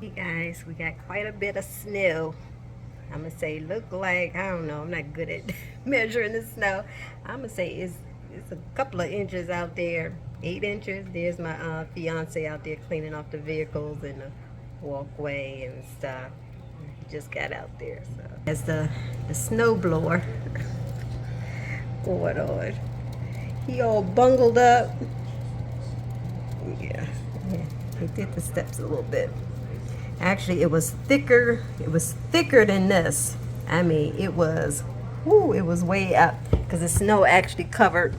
Hey guys, we got quite a bit of snow. I'm gonna say look like, I don't know, I'm not good at measuring the snow. I'm gonna say it's a couple of inches out there, 8 inches. There's my fiance out there cleaning off the vehicles and the walkway and stuff. He just got out there, so as the snow blower going on. He all bungled up. Yeah, he did the steps a little bit. Actually, it was thicker. It was thicker than this. I mean, it was, whoo, it was way up because the snow actually covered.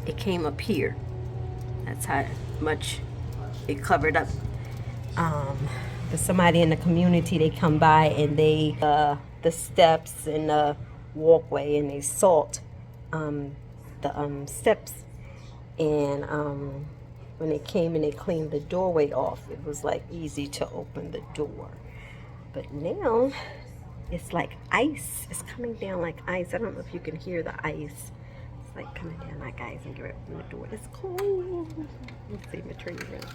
It came up here. That's how much it covered up. There's somebody in the community. They come by and they the steps and the walkway and they salt the steps and when they came and they cleaned the doorway off, it was like easy to open the door. But now it's like ice. It's coming down like ice. I don't know if you can hear the ice. It's like coming down like ice and get ready to open the door. It's cold. Let's see, my tree around.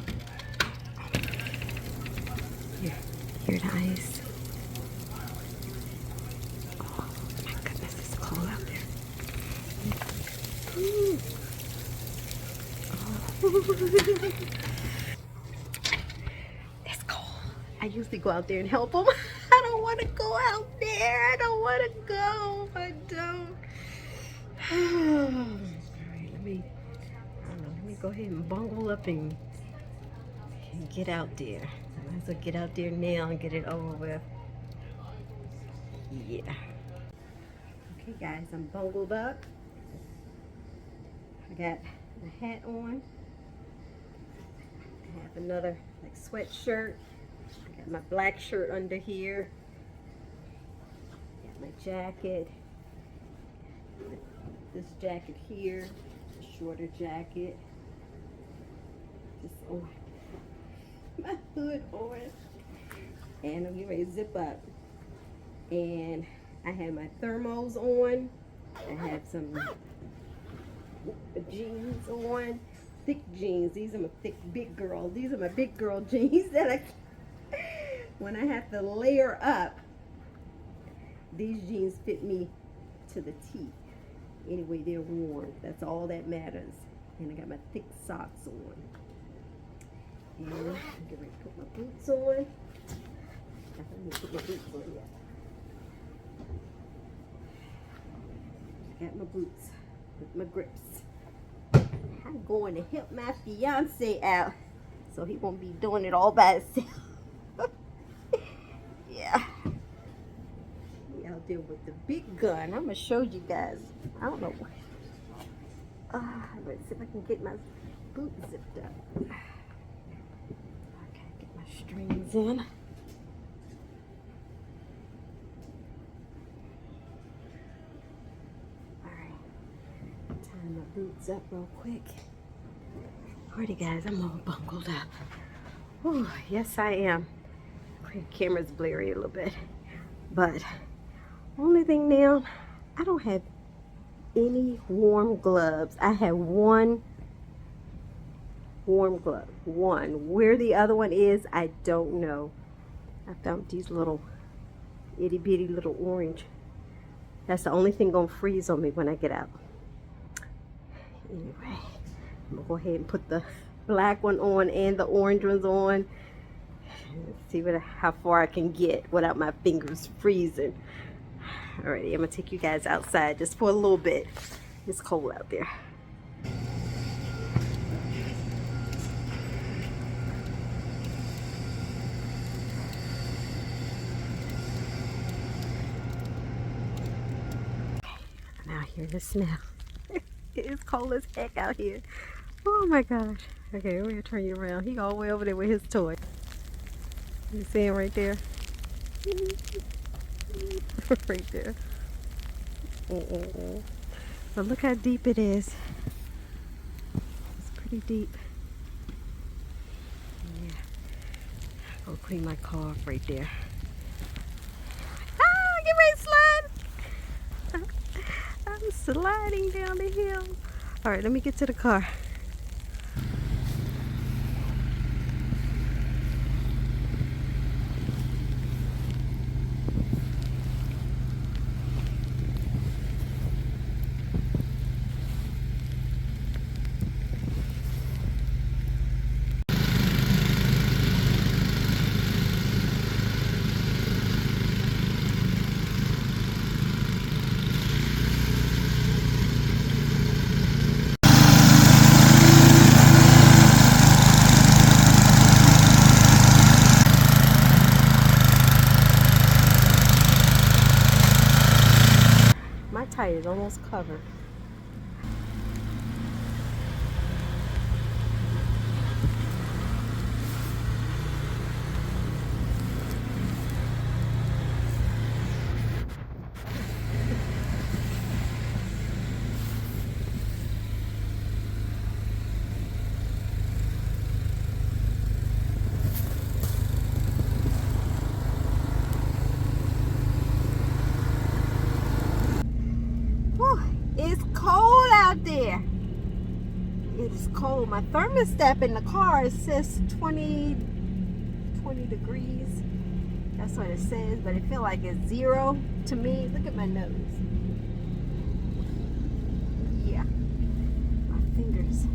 Hear the ice. Oh my goodness, it's cold out there. It's cold. I usually go out there and help them. I don't want to go out there. I don't want to go. I don't. Alright, let me go ahead and bungle up and get out there. I might as well get out there now and get it over with. Yeah. Okay guys, I'm bungled up. I got my hat on. I have another like sweatshirt. I got my black shirt under here. Got my jacket. This jacket here, a shorter jacket. Just on my hood on. And I'm getting ready to zip up. And I have my thermals on. I have some jeans on. Thick jeans. These are my thick big girl. These are my big girl jeans that when I have to layer up, these jeans fit me to the T. Anyway, they're warm. That's all that matters. And I got my thick socks on. And I'm getting ready to put my boots on. I need to put my boots on yet. I got my boots with my grips. I'm going to help my fiance out so he won't be doing it all by himself. Yeah. He out there with the big gun. I'm going to show you guys. I don't know. Let's see if I can get my boots zipped up. Okay, get my strings in. Alright. Tie my boots up real quick. Alrighty guys, I'm all bungled up. Whew, yes I am. The camera's blurry a little bit. But only thing now, I don't have any warm gloves. I have one warm glove. One. Where the other one is, I don't know. I found these little itty bitty little orange. That's the only thing gonna freeze on me when I get out. Anyway, I'm gonna go ahead and put the black one on and the orange ones on. Let's see how far I can get without my fingers freezing. Alrighty, I'm gonna take you guys outside just for a little bit. It's cold out there. I'm out here in the snow. It's cold as heck out here. Oh my gosh. Okay, we're gonna turn you around. He all the way over there with his toy. You see him right there? Right there. But look how deep it is. It's pretty deep. Yeah. I'll clean my car off right there. Ah, get ready to slide. I'm sliding down the hill. All right, let me get to the car. is almost covered. It's cold out there. It is cold. My thermostat in the car, it says 20 degrees. That's what it says, but it feels like it's 0 to me. Look at my nose. Yeah, my fingers.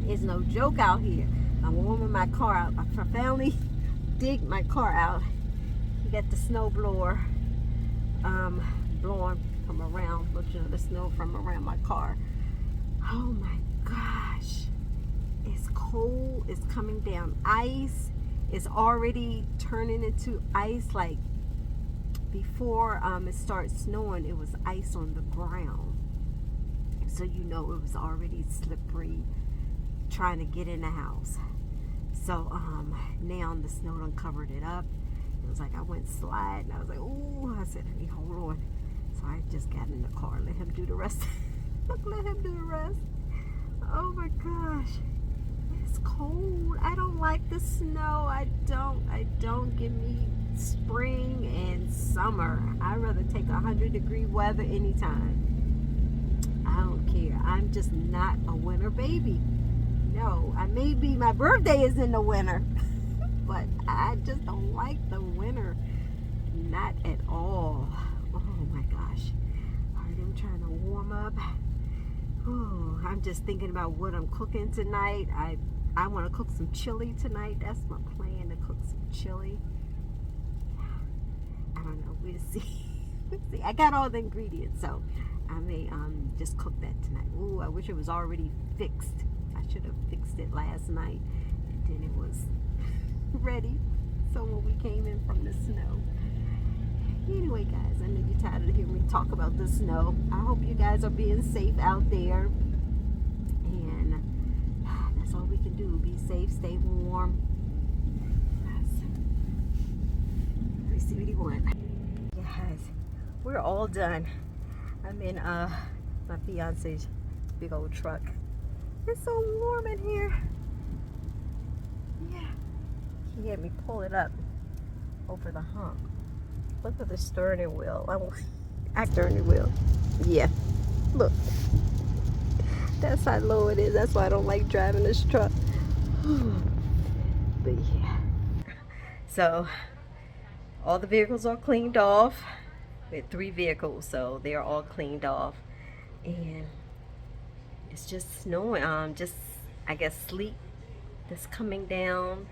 It's no joke out here. I'm warming my car out. I finally dig my car out. You got the snow blower blowing from around, looking at the snow from around my car. Oh my gosh, it's cold. It's coming down. Ice is already turning into ice. Like before it started snowing, it was ice on the ground, so you know it was already slippery trying to get in the house. So now the snow done covered it up. It was like I went sliding. I was like, ooh, I said, hey, hold on. So I just got in the car, let him do the rest. Let him do the rest. Oh my gosh, it's cold. I don't like the snow. I don't. Give me spring and summer. I'd rather take 100-degree weather anytime. I don't care. I'm just not a winter baby. No, maybe my birthday is in the winter, but I just don't like the winter. Not at all. Oh my gosh. I'm trying to warm up. Oh, I'm just thinking about what I'm cooking tonight. I want to cook some chili tonight. That's my plan, to cook some chili. I don't know. We'll see. We'll see. I got all the ingredients, so I may just cook that tonight. Ooh, I wish it was already fixed. I should have fixed it last night, and then it was ready. So when we came in from the snow. Anyway, guys, I know you're tired of hearing me talk about the snow. I hope you guys are being safe out there. And that's all we can do. Be safe, stay warm. Let me see what he wants. Guys, we're all done. I'm in my fiance's big old truck. It's so warm in here. Yeah. He had me pull it up over the hump. Look at the steering wheel. Steering wheel. Yeah. Look. That's how low it is. That's why I don't like driving this truck. But yeah. So all the vehicles are cleaned off. We had 3 vehicles, so they're all cleaned off. And it's just snowing. Just I guess sleet that's coming down.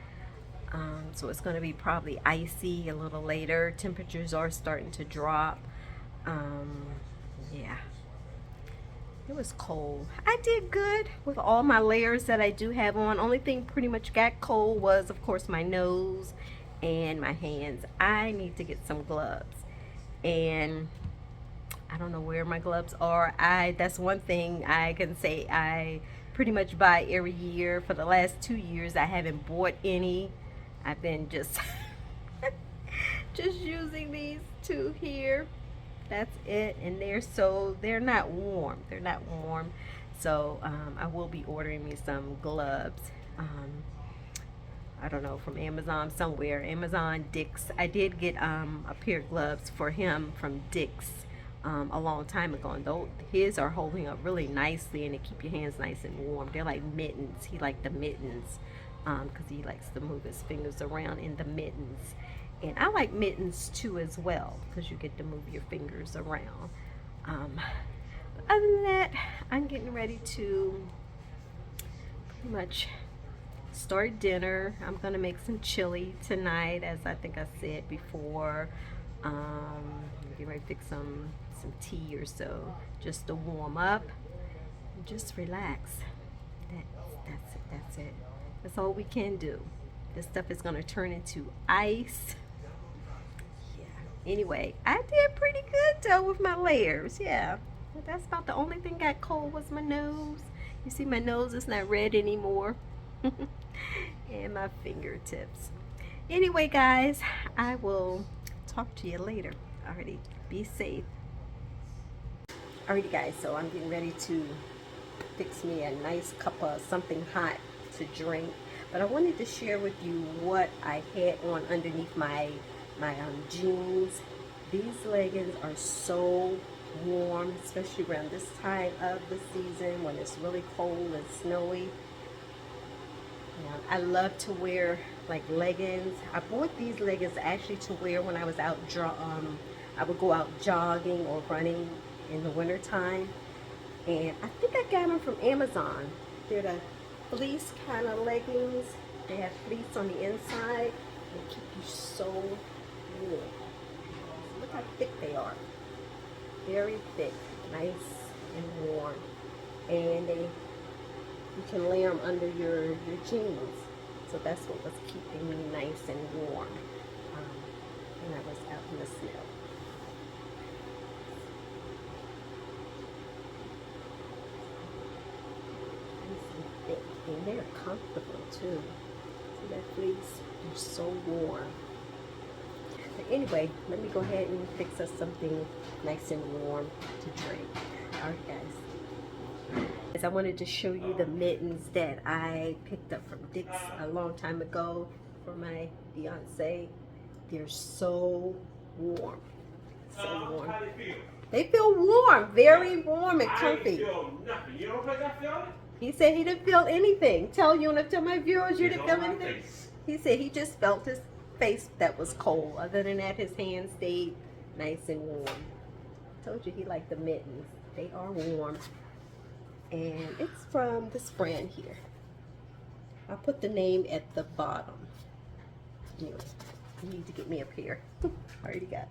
So it's going to be probably icy a little later. Temperatures are starting to drop. Yeah, it was cold. I did good with all my layers that I do have on. Only thing pretty much got cold was, of course, my nose and my hands. I need to get some gloves, and I don't know where my gloves are. That's one thing I can say I pretty much buy every year. For the last 2 years, I haven't bought any. I've been just using these 2 here. That's it. And they're not warm. They're not warm. So I will be ordering me some gloves. I don't know, from Amazon somewhere. Amazon, Dick's. I did get a pair of gloves for him from Dick's a long time ago, and his are holding up really nicely, and they keep your hands nice and warm. They're like mittens. He liked the mittens because he likes to move his fingers around in the mittens. And I like mittens too as well, because you get to move your fingers around. But other than that, I'm getting ready to pretty much start dinner. I'm gonna make some chili tonight, as I think I said before. Get ready to fix some tea or so, just to warm up and just relax. That's it. That's all we can do. This stuff is gonna turn into ice. Yeah. Anyway, I did pretty good though with my layers. Yeah, but that's about the only thing got cold was my nose. You see my nose is not red anymore. And my fingertips. Anyway, guys, I will talk to you later. Alrighty, be safe. Alrighty, guys, so I'm getting ready to fix me a nice cup of something hot to drink. But I wanted to share with you what I had on underneath my jeans. These leggings are so warm, especially around this time of the season when it's really cold and snowy. I love to wear like leggings. I bought these leggings actually to wear when I was out I would go out jogging or running in the winter time. And I think I got them from Amazon. They're the fleece kind of leggings. They have fleece on the inside. They keep you so warm. Look how thick they are. Very thick, nice and warm. And you can layer them under your jeans. So that's what was keeping me nice and warm when I was out in the snow. And they're comfortable too. See that fleece? They're so warm. But anyway, let me go ahead and fix us something nice and warm to drink. Alright, guys. As I wanted to show you the mittens that I picked up from Dick's a long time ago for my fiance. They're so warm. So warm. How they feel? They feel warm, very warm and comfy. I didn't feel nothing. You don't think I felt it? He said he didn't feel anything. Tell my viewers you didn't feel anything. He said he just felt his face that was cold. Other than that, his hands stayed nice and warm. I told you he liked the mittens. They are warm. And it's from this brand here. I'll put the name at the bottom. Anyway, you need to get me up here. Alrighty, guys.